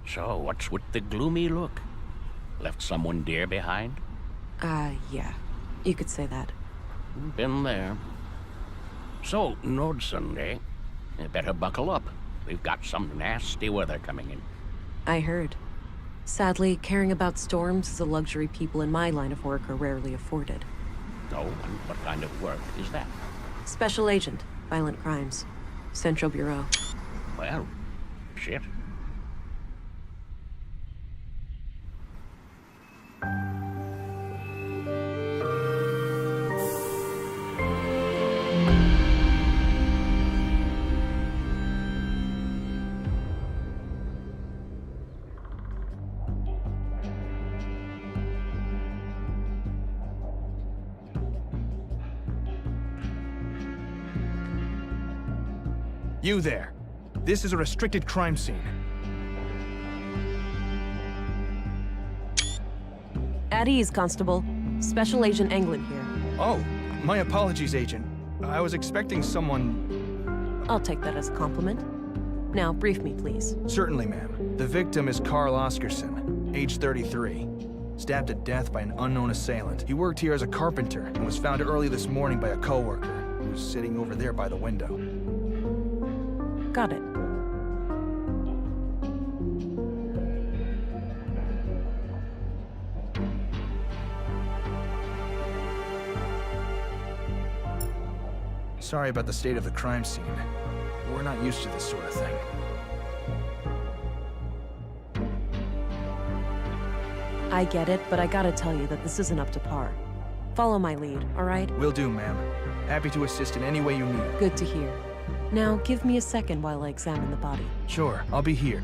So, what's with the gloomy look? Left someone dear behind? Yeah. You could say that. Been there. So, Nord Sunday, you better buckle up. We've got some nasty weather coming in. I heard. Sadly, caring about storms is a luxury people in my line of work are rarely afforded. Oh, and what kind of work is that? Special Agent, Violent Crimes. Central Bureau. Well, shit. You there. This is a restricted crime scene. At ease, Constable. Special Agent Englund here. Oh, my apologies, Agent. I was expecting someone... I'll take that as a compliment. Now, brief me, please. Certainly, ma'am. The victim is Carl Oscarson, age 33. Stabbed to death by an unknown assailant. He worked here as a carpenter and was found early this morning by a coworker who was sitting over there by the window. Got it. Sorry about the state of the crime scene. We're not used to this sort of thing. I get it, but I gotta tell you that this isn't up to par. Follow my lead, all right? Will do, ma'am. Happy to assist in any way you need. Good to hear. Now, give me a second while I examine the body. Sure, I'll be here.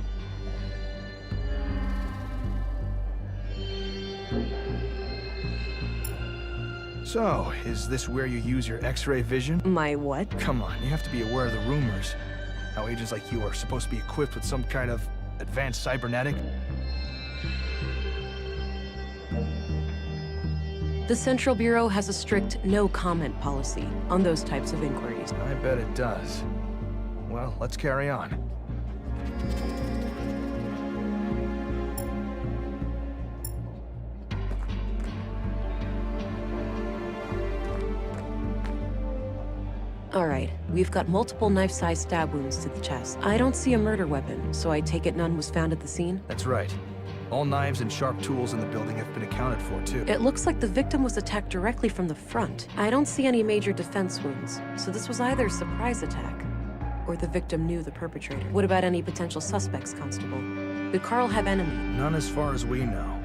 So, is this where you use your X-ray vision? My what? Come on, you have to be aware of the rumors. How agents like you are supposed to be equipped with some kind of advanced cybernetic. The Central Bureau has a strict no-comment policy on those types of inquiries. I bet it does. Well, let's carry on. All right, we've got multiple knife-sized stab wounds to the chest. I don't see a murder weapon, so I take it none was found at the scene? That's right. All knives and sharp tools in the building have been accounted for, too. It looks like the victim was attacked directly from the front. I don't see any major defense wounds, so this was either a surprise attack, or the victim knew the perpetrator. What about any potential suspects, Constable? Did Carl have enemies? None as far as we know.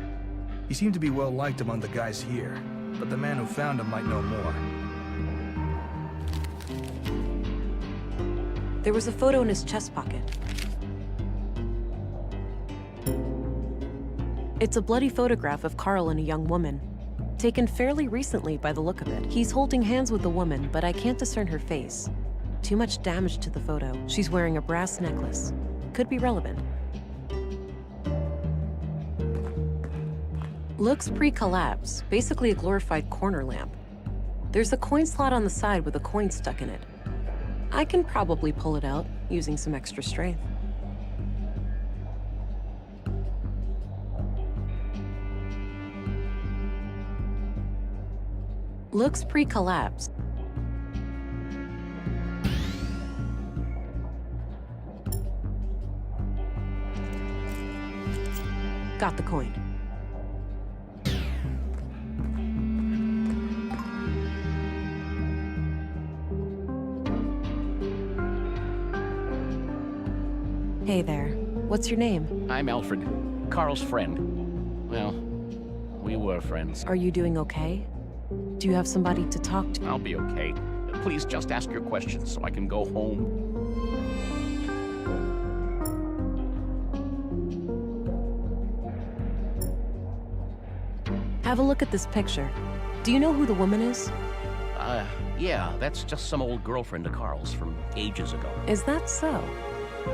He seemed to be well-liked among the guys here, but the man who found him might know more. There was a photo in his chest pocket. It's a bloody photograph of Carl and a young woman, taken fairly recently by the look of it. He's holding hands with the woman, but I can't discern her face. Too much damage to the photo. She's wearing a brass necklace. Could be relevant. Looks pre-collapse, basically a glorified corner lamp. There's a coin slot on the side with a coin stuck in it. I can probably pull it out using some extra strength. Looks pre-collapse. Got the coin. Hey there. What's your name? I'm Alfred, Carl's friend. Well, we were friends. Are you doing okay? Do you have somebody to talk to? I'll be okay. Please just ask your questions so I can go home. Have a look at this picture. Do you know who the woman is? Yeah, that's just some old girlfriend of Carl's from ages ago. Is that so?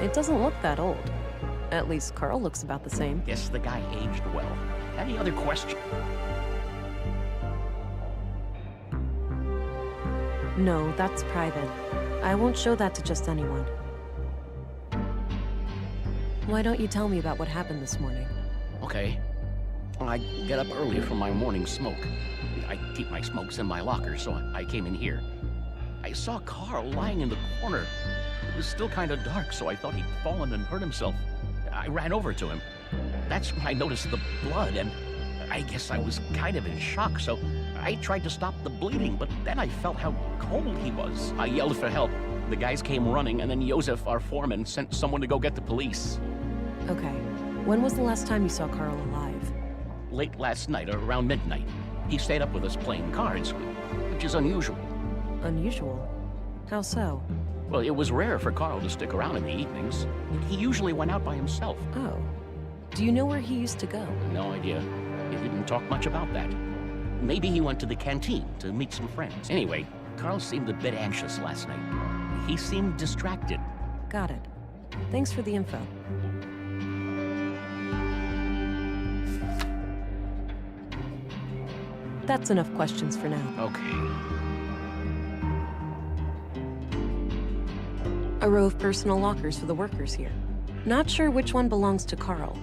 It doesn't look that old. At least Carl looks about the same. Guess the guy aged well. Any other question? No, that's private. I won't show that to just anyone. Why don't you tell me about what happened this morning? Okay. I get up early for my morning smoke. I keep my smokes in my locker, so I came in here. I saw Carl lying in the corner. It was still kind of dark, so I thought he'd fallen and hurt himself. I ran over to him. That's when I noticed the blood, and I guess I was kind of in shock, so I tried to stop the bleeding, but then I felt how cold he was. I yelled for help. The guys came running, and then Josef, our foreman, sent someone to go get the police. Okay. When was the last time you saw Carl alive? Late last night, around midnight. He stayed up with us playing cards, which is unusual. Unusual? How so? Well, it was rare for Carl to stick around in the evenings. He usually went out by himself. Oh. Do you know where he used to go? No idea. He didn't talk much about that. Maybe he went to the canteen to meet some friends. Anyway, Carl seemed a bit anxious last night. He seemed distracted. Got it. Thanks for the info. That's enough questions for now. Okay. A row of personal lockers for the workers here. Not sure which one belongs to Carl.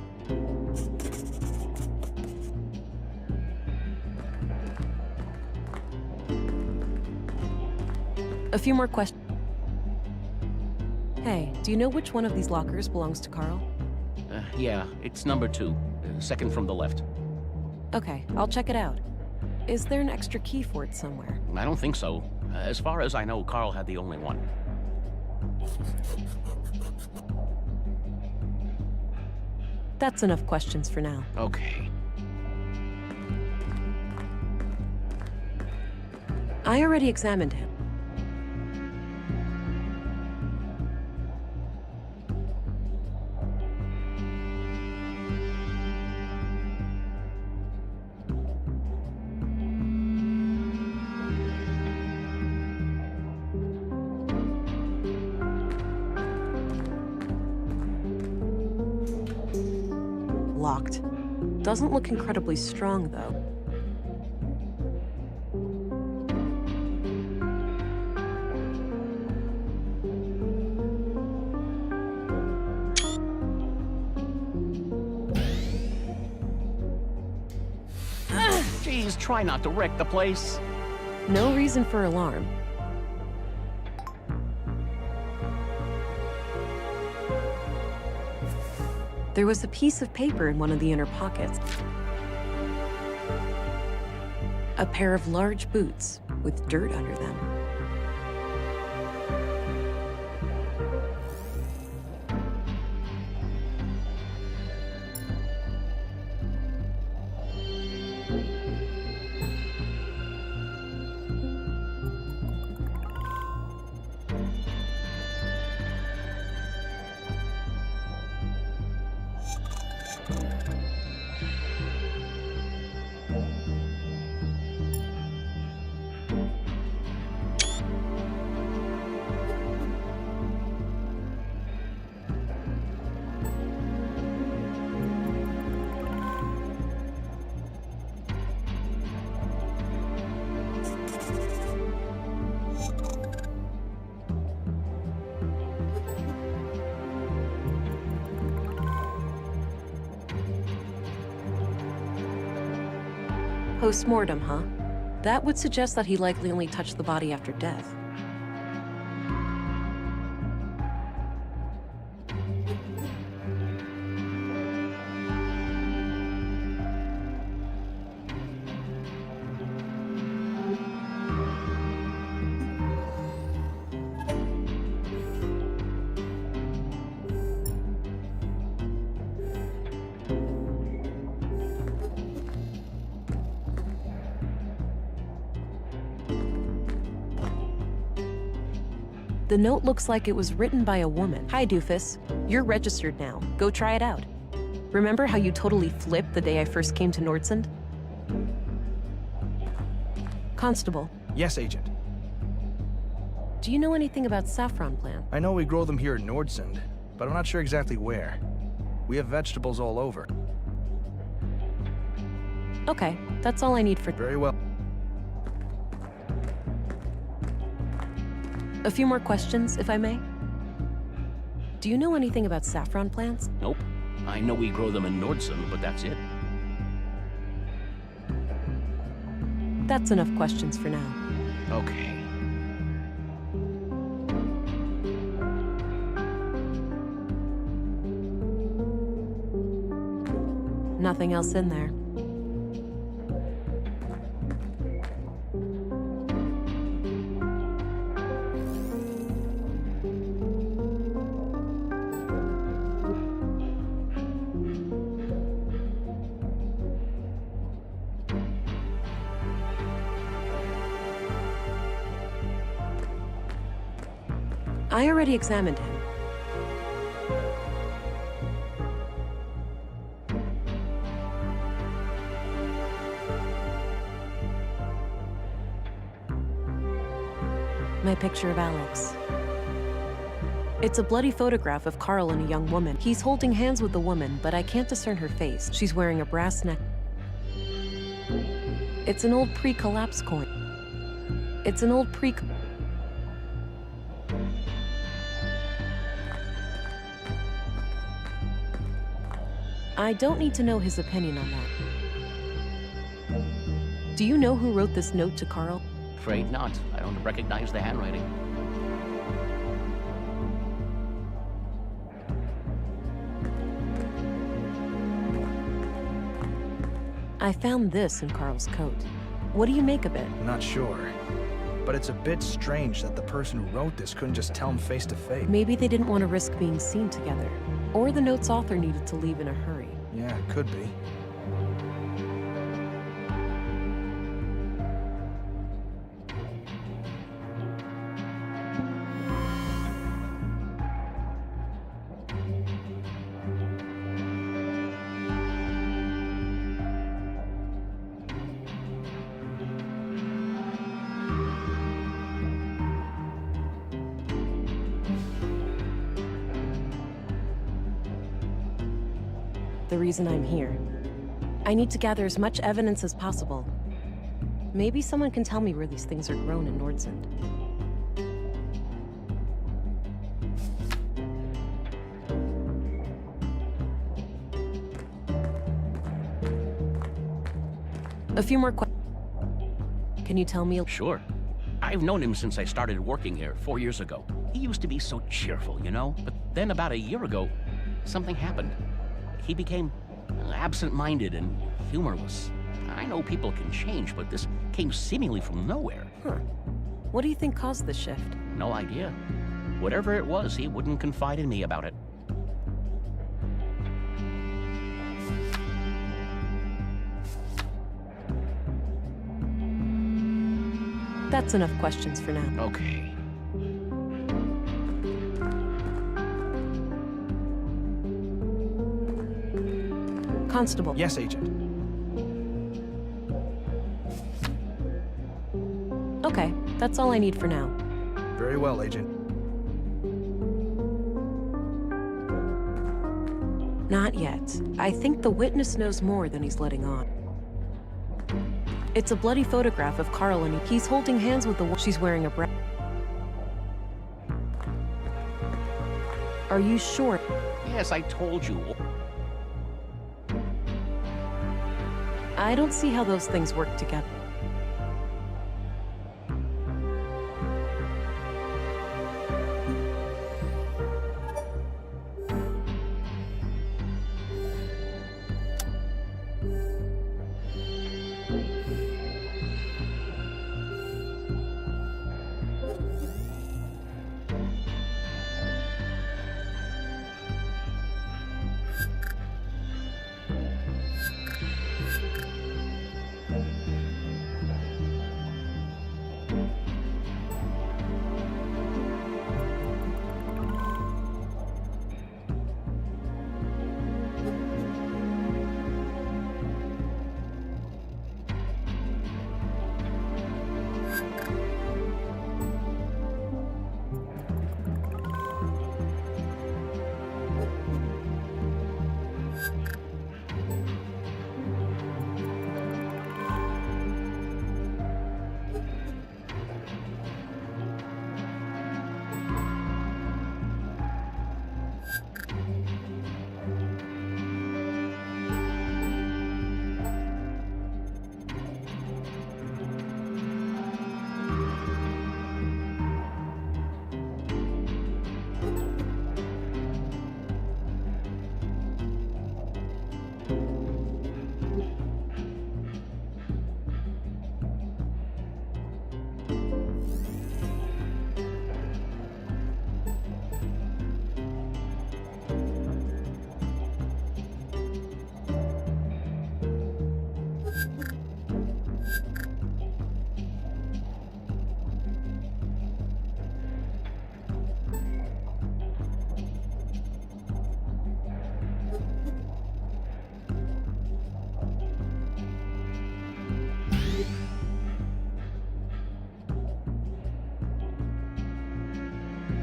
A few more questions. Hey, do you know which one of these lockers belongs to Carl? Yeah, it's number 2, second from the left. Okay, I'll check it out. Is there an extra key for it somewhere? I don't think so. As far as I know, Carl had the only one. That's enough questions for now. Okay. I already examined him. Locked. Doesn't look incredibly strong, though. Geez, try not to wreck the place. No reason for alarm. There was a piece of paper in one of the inner pockets. A pair of large boots with dirt under them. Post-mortem, huh? That would suggest that he likely only touched the body after death. The note looks like it was written by a woman. Hi, doofus. You're registered now. Go try it out. Remember how you totally flipped the day I first came to Nordsund? Constable. Yes, Agent. Do you know anything about saffron plant? I know we grow them here in Nordsund, but I'm not sure exactly where. We have vegetables all over. Okay, that's all I need for... Very well. A few more questions, if I may? Do you know anything about saffron plants? Nope. I know we grow them in Nordsen, but that's it. That's enough questions for now. Okay. Nothing else in there. I already examined him. My picture of Alex. It's a bloody photograph of Carl and a young woman. He's holding hands with the woman, but I can't discern her face. She's wearing a brass neck. It's an old pre-collapse coin. It's an old pre... I don't need to know his opinion on that. Do you know who wrote this note to Carl? Afraid not. I don't recognize the handwriting. I found this in Carl's coat. What do you make of it? Not sure. But it's a bit strange that the person who wrote this couldn't just tell him face to face. Maybe they didn't want to risk being seen together. Or the note's author needed to leave in a hurry. Yeah, it could be. The reason I'm here. I need to gather as much evidence as possible. Maybe someone can tell me where these things are grown in Nordsund. A few more questions. Can you tell me? Sure. I've known him since I started working here 4 years ago. He used to be so cheerful, you know? But then about a year ago, something happened. He became absent-minded and humorless. I know people can change, but this came seemingly from nowhere. Huh. What do you think caused the shift? No idea. Whatever it was, he wouldn't confide in me about it. That's enough questions for now. Okay. Constable. Yes, Agent. Okay, that's all I need for now. Very well, Agent. Not yet. I think the witness knows more than he's letting on. It's a bloody photograph of Carl and he's holding hands with the woman. She's wearing a bra. Are you sure? Yes, I told you. I don't see how those things work together.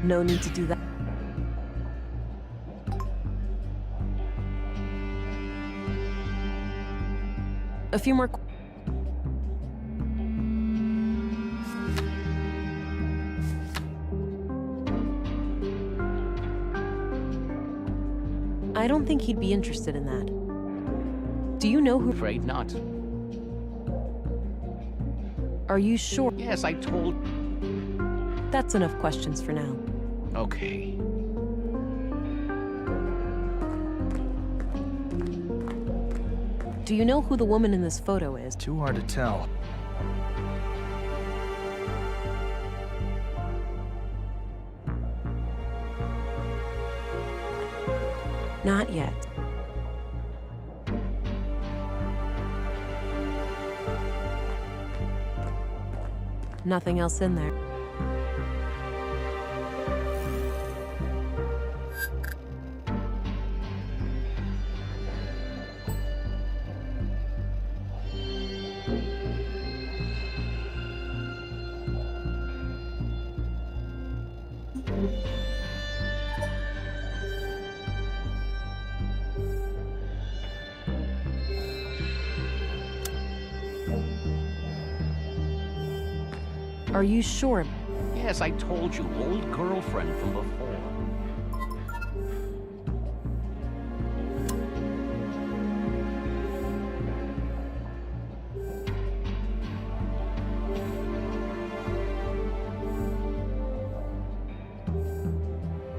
No need to do that. A few more. I don't think he'd be interested in that. Do you know who? Afraid not. Are you sure? Yes, I told... That's enough questions for now. Okay. Do you know who the woman in this photo is? Too hard to tell. Not yet. Nothing else in there. Are you sure? Yes, I told you. Old girlfriend from before.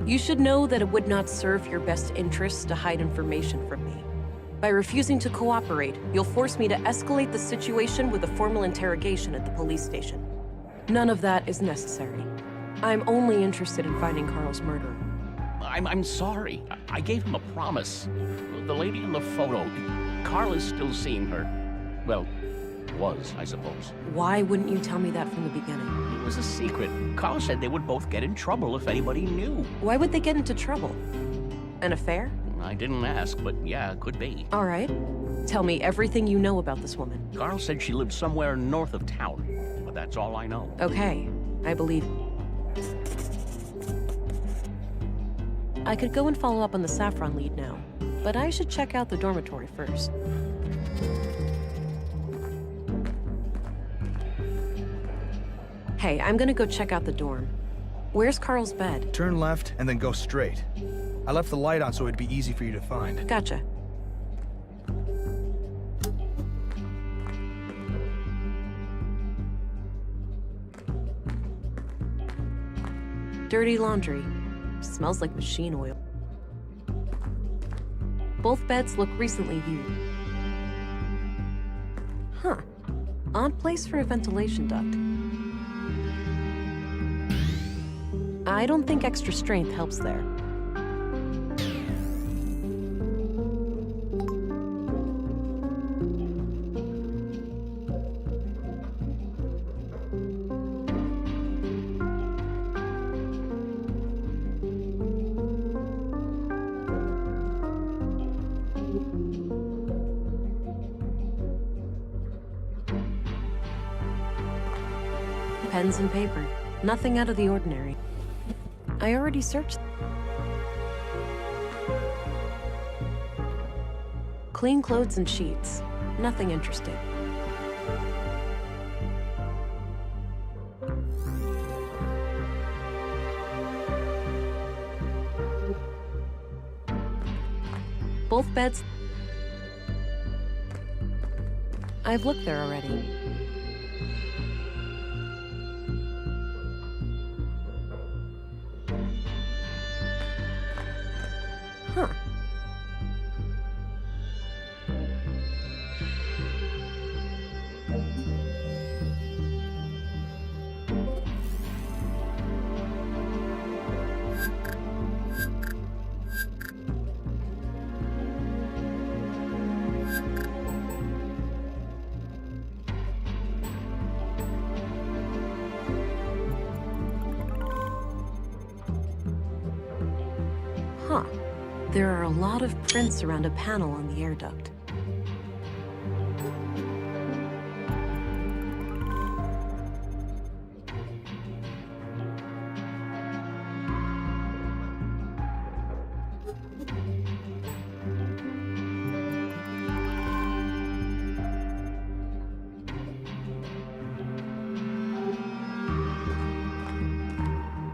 You should know that it would not serve your best interests to hide information from me. By refusing to cooperate, you'll force me to escalate the situation with a formal interrogation at the police station. None of that is necessary. I'm only interested in finding Carl's murderer. I'm sorry. I gave him a promise. The lady in the photo, Carl is still seeing her. Well, was, I suppose. Why wouldn't you tell me that from the beginning? It was a secret. Carl said they would both get in trouble if anybody knew. Why would they get into trouble? An affair? I didn't ask, but yeah, could be. All right. Tell me everything you know about this woman. Carl said she lived somewhere north of town, but that's all I know. Okay, I believe. I could go and follow up on the saffron lead now, but I should check out the dormitory first. Hey, I'm gonna go check out the dorm. Where's Carl's bed? Turn left and then go straight. I left the light on so it'd be easy for you to find. Gotcha. Dirty laundry. Smells like machine oil. Both beds look recently used. Huh. Odd place for a ventilation duct. I don't think extra strength helps there. Pens and paper. Nothing out of the ordinary. I already searched. Clean clothes and sheets. Nothing interesting. Both beds. I've looked there already. Huh. Huh. There are a lot of prints around a panel on the air duct.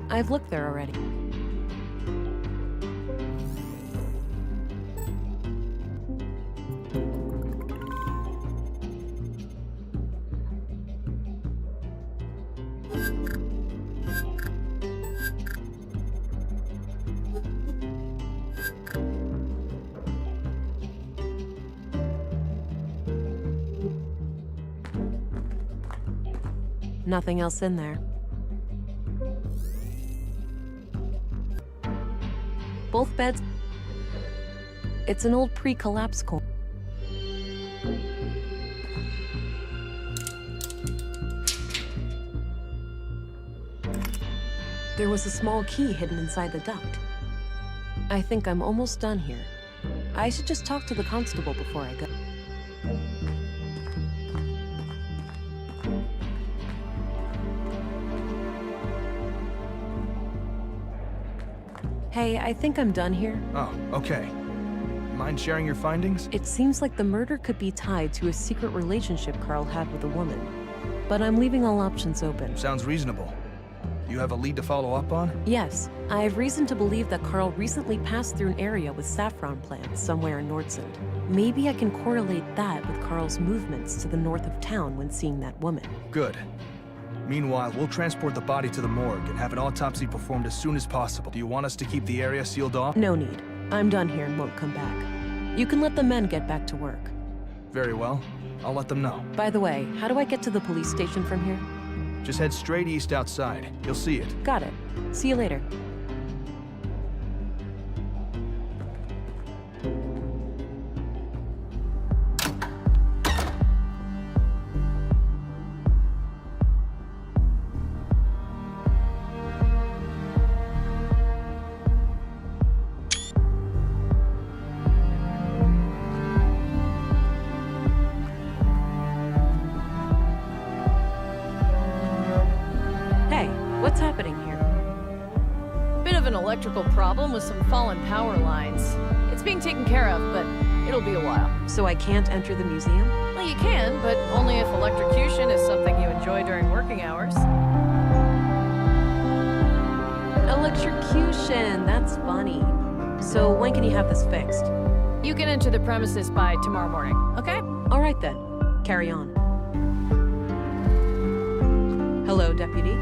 I've looked there already. Nothing else in there. Both beds. It's an old pre-collapse coin. There was a small key hidden inside the duct. I think I'm almost done here. I should just talk to the constable before I go. Hey, I think I'm done here. Oh, okay. Mind sharing your findings? It seems like the murder could be tied to a secret relationship Carl had with a woman. But I'm leaving all options open. Sounds reasonable. You have a lead to follow up on? Yes, I have reason to believe that Carl recently passed through an area with saffron plants somewhere in Nordsund. Maybe I can correlate that with Carl's movements to the north of town when seeing that woman. Good. Meanwhile, we'll transport the body to the morgue and have an autopsy performed as soon as possible. Do you want us to keep the area sealed off? No need. I'm done here and won't come back. You can let the men get back to work. Very well. I'll let them know. By the way, how do I get to the police station from here? Just head straight east outside. You'll see it. Got it. See you later. What's happening here? Bit of an electrical problem with some fallen power lines. It's being taken care of, but it'll be a while. So I can't enter the museum? Well, you can, but only if electrocution is something you enjoy during working hours. Electrocution, that's funny. So when can you have this fixed? You can enter the premises by tomorrow morning, okay? All right then, carry on. Hello, Deputy.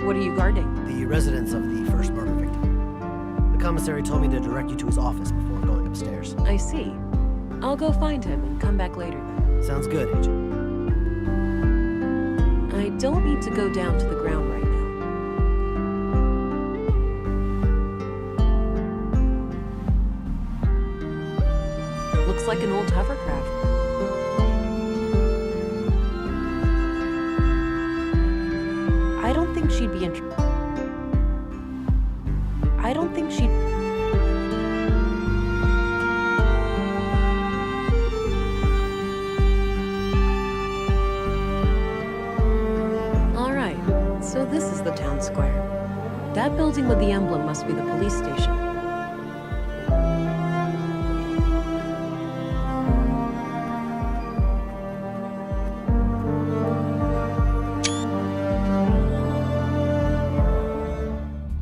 What are you guarding? The residence of the first murder victim. The commissary told me to direct you to his office before going upstairs. I see. I'll go find him and come back later then. Sounds good, Agent. I don't need to go down to the ground right now. Looks like an old hovercraft. I don't think she'd be I don't think she'd... All right, so this is the town square. That building with the emblem must be the police station.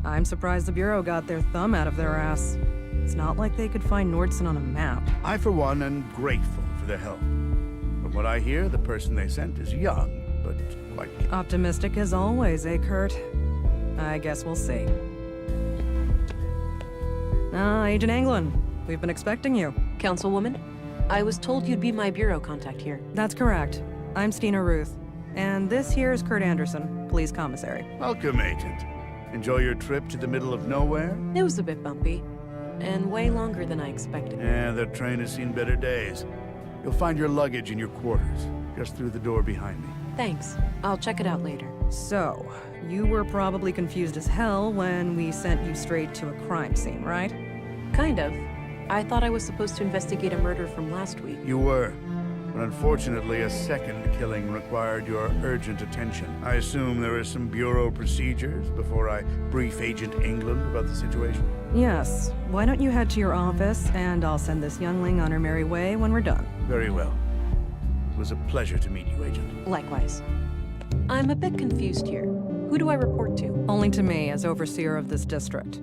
I'm surprised the Bureau got their thumb out of their ass. It's not like they could find Nordsund on a map. I, for one, am grateful for their help. From what I hear, the person they sent is young, but quite... Optimistic as always, eh, Kurt? I guess we'll see. Agent Anglin, we've been expecting you. Councilwoman, I was told you'd be my Bureau contact here. That's correct. I'm Stina Ruth. And this here is Kurt Anderson, police commissary. Welcome, Agent. Enjoy your trip to the middle of nowhere? It was a bit bumpy, and way longer than I expected. Yeah, the train has seen better days. You'll find your luggage in your quarters, just through the door behind me. Thanks. I'll check it out later. So, you were probably confused as hell when we sent you straight to a crime scene, right? Kind of. I thought I was supposed to investigate a murder from last week. You were. But unfortunately, a second killing required your urgent attention. I assume there are some Bureau procedures before I brief Agent England about the situation? Yes. Why don't you head to your office, and I'll send this youngling on her merry way when we're done. Very well. It was a pleasure to meet you, Agent. Likewise. I'm a bit confused here. Who do I report to? Only to me as overseer of this district.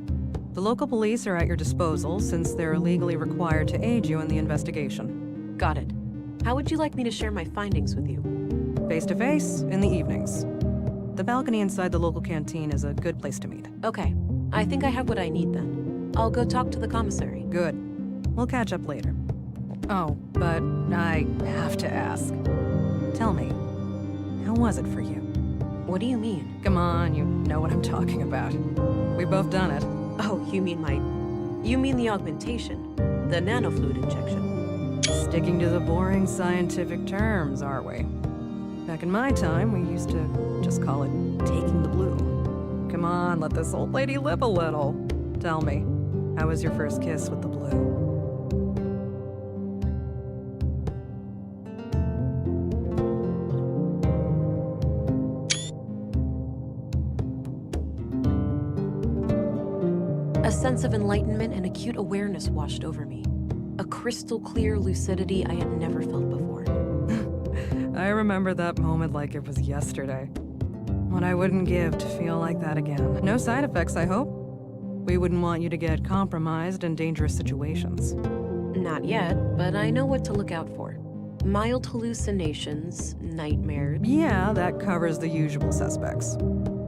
The local police are at your disposal since they're legally required to aid you in the investigation. Got it. How would you like me to share my findings with you? Face to face, in the evenings. The balcony inside the local canteen is a good place to meet. Okay. I think I have what I need then. I'll go talk to the commissary. Good. We'll catch up later. Oh, but I have to ask. Tell me, how was it for you? What do you mean? Come on, you know what I'm talking about. We've both done it. Oh, you mean the augmentation. The nanofluid injection. Sticking to the boring scientific terms, aren't we? Back in my time, we used to just call it taking the blue. Come on, let this old lady live a little. Tell me, how was your first kiss with the blue? A sense of enlightenment and acute awareness washed over me. A crystal clear lucidity I had never felt before. I remember that moment like it was yesterday. What I wouldn't give to feel like that again. No side effects, I hope? We wouldn't want you to get compromised in dangerous situations. Not yet, but I know what to look out for. Mild hallucinations, nightmares. Yeah, that covers the usual suspects.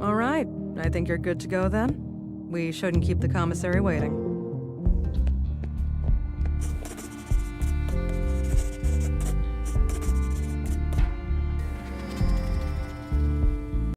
All right, I think you're good to go then. We shouldn't keep the commissary waiting.